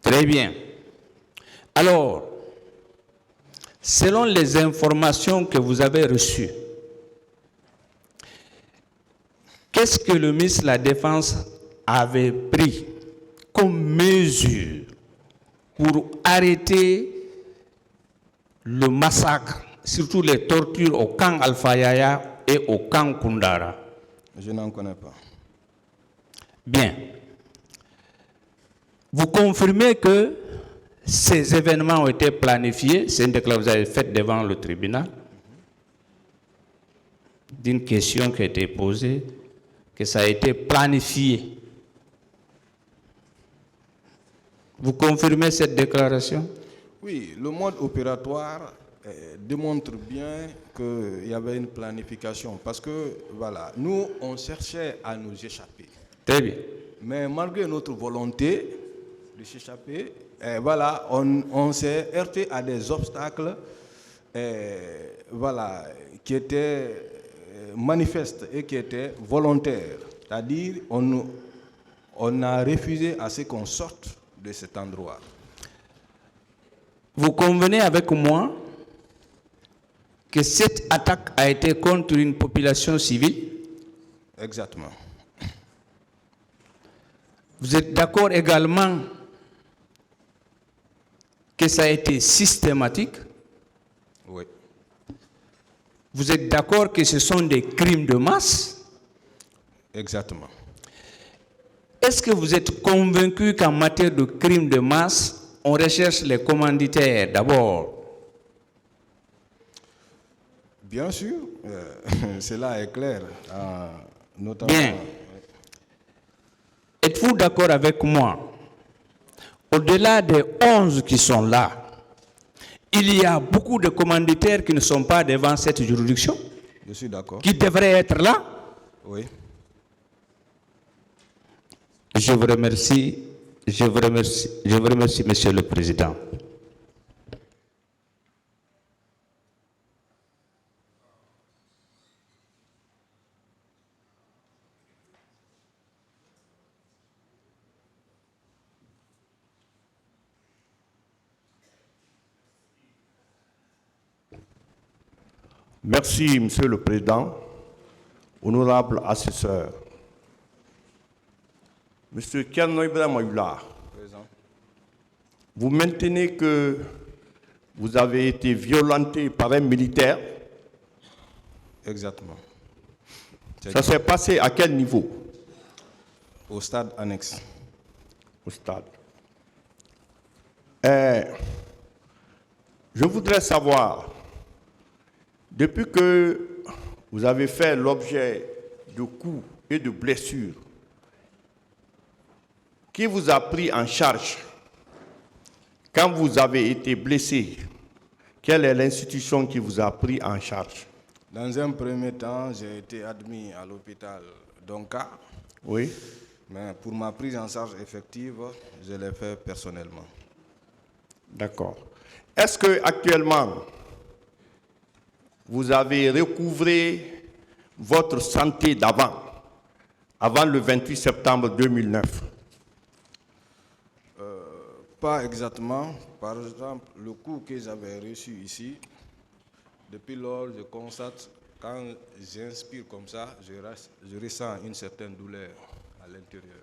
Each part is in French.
Très bien. Alors, selon les informations que vous avez reçues, qu'est-ce que le ministre de la Défense avait pris comme mesure pour arrêter le massacre, surtout les tortures au camp Alpha Yaya et au camp Koundara? Je n'en connais pas. Bien. Vous confirmez que ces événements ont été planifiés, c'est une déclaration que vous avez faite devant le tribunal, d'une question qui a été posée, que ça a été planifié. Vous confirmez cette déclaration? Oui, le mode opératoire démontre bien qu'il y avait une planification. Parce que, voilà, nous, on cherchait à nous échapper. Très bien. Mais malgré notre volonté de s'échapper, voilà, on s'est heurté à des obstacles voilà, qui étaient manifestes et qui étaient volontaires. C'est-à-dire, on a refusé à ce qu'on sorte de cet endroit. Vous convenez avec moi que cette attaque a été contre une population civile? Exactement. Vous êtes d'accord également que ça a été systématique? Oui. Vous êtes d'accord que ce sont des crimes de masse? Exactement. Est-ce que vous êtes convaincu qu'en matière de crimes de masse, on recherche les commanditaires d'abord? Bien sûr, cela est clair. Notamment. Bien. Êtes-vous d'accord avec moi? Au-delà des 11 qui sont là, il y a beaucoup de commanditaires qui ne sont pas devant cette juridiction. Je suis d'accord. Qui devraient être là. Oui. Je vous remercie. Je vous remercie, Monsieur le Président. Merci, Monsieur le Président, honorable assesseur. Monsieur Kerno Ibrahim Ayula, vous maintenez que vous avez été violenté par un militaire? Exactement. Ça s'est passé à quel niveau? Au stade annexe. Au stade. Je voudrais savoir, depuis que vous avez fait l'objet de coups et de blessures, qui vous a pris en charge quand vous avez été blessé? Quelle est l'institution qui vous a pris en charge? Dans un premier temps, j'ai été admis à l'hôpital d'Onka. Oui. Mais pour ma prise en charge effective, je l'ai fait personnellement. D'accord. Est-ce que actuellement vous avez recouvré votre santé d'avant, avant le 28 septembre 2009? Pas exactement. Par exemple, le coup que j'avais reçu ici, depuis lors, je constate, quand j'inspire comme ça, je ressens une certaine douleur à l'intérieur.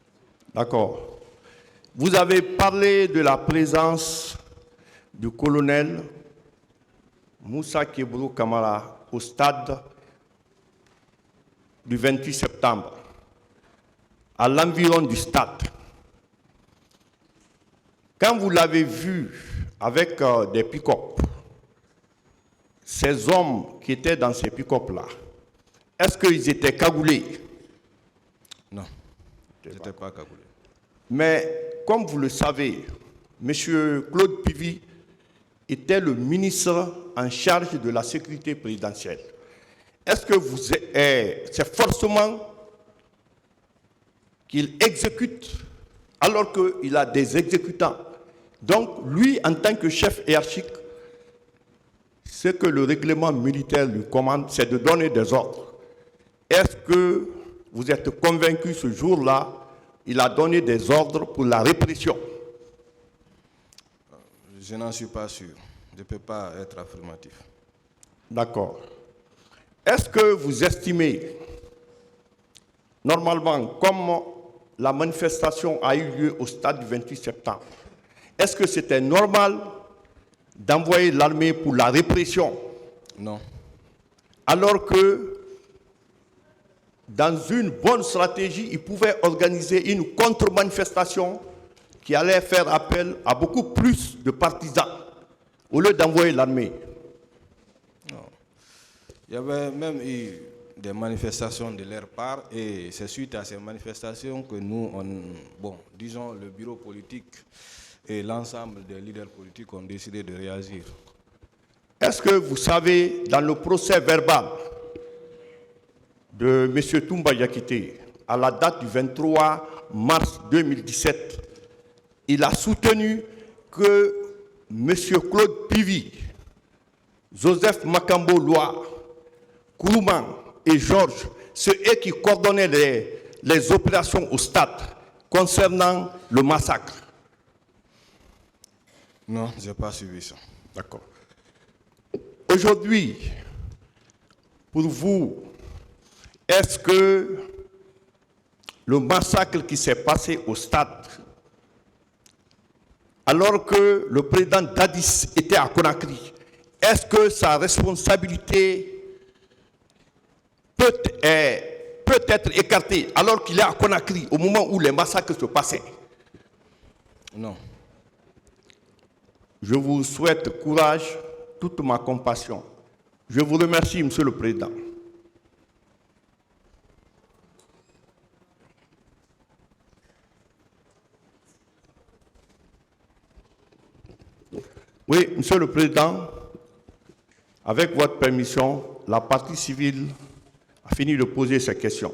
D'accord. Vous avez parlé de la présence du colonel Moussa Kebrou Kamara au stade du 28 septembre, à l'environ du stade. Quand vous l'avez vu avec des pick-up, ces hommes qui étaient dans ces pick-up-là, est-ce qu'ils étaient cagoulés? Non, ils n'étaient pas cagoulés. Mais comme vous le savez, M. Claude Pivy était le ministre en charge de la sécurité présidentielle. Est-ce que c'est forcément qu'il exécute alors qu'il a des exécutants? Donc, lui, en tant que chef hiérarchique, ce que le règlement militaire lui commande, c'est de donner des ordres. Est-ce que vous êtes convaincu ce jour-là, il a donné des ordres pour la répression? Je n'en suis pas sûr. Je ne peux pas être affirmatif. D'accord. Est-ce que vous estimez, normalement, comme la manifestation a eu lieu au stade du 28 septembre, est-ce que c'était normal d'envoyer l'armée pour la répression? Non. Alors que, dans une bonne stratégie, ils pouvaient organiser une contre-manifestation qui allait faire appel à beaucoup plus de partisans, au lieu d'envoyer l'armée. Il y avait même eu des manifestations de leur part et c'est suite à ces manifestations que nous, disons le bureau politique et l'ensemble des leaders politiques ont décidé de réagir. Est-ce que vous savez, dans le procès verbal de M. Toumba Diakité, à la date du 23 mars 2017, il a soutenu que M. Claude Pivy, Joseph Makambo Loa, Kourouman et Georges, c'est eux qui coordonnaient les opérations au stade concernant le massacre. Non, je n'ai pas suivi ça. D'accord. Aujourd'hui, pour vous, est-ce que le massacre qui s'est passé au stade, alors que le président Dadis était à Conakry, est-ce que sa responsabilité peut être écartée alors qu'il est à Conakry au moment où les massacres se passaient? Non. Je vous souhaite courage, toute ma compassion. Je vous remercie, Monsieur le Président. Oui, Monsieur le Président, avec votre permission, la partie civile a fini de poser ses questions.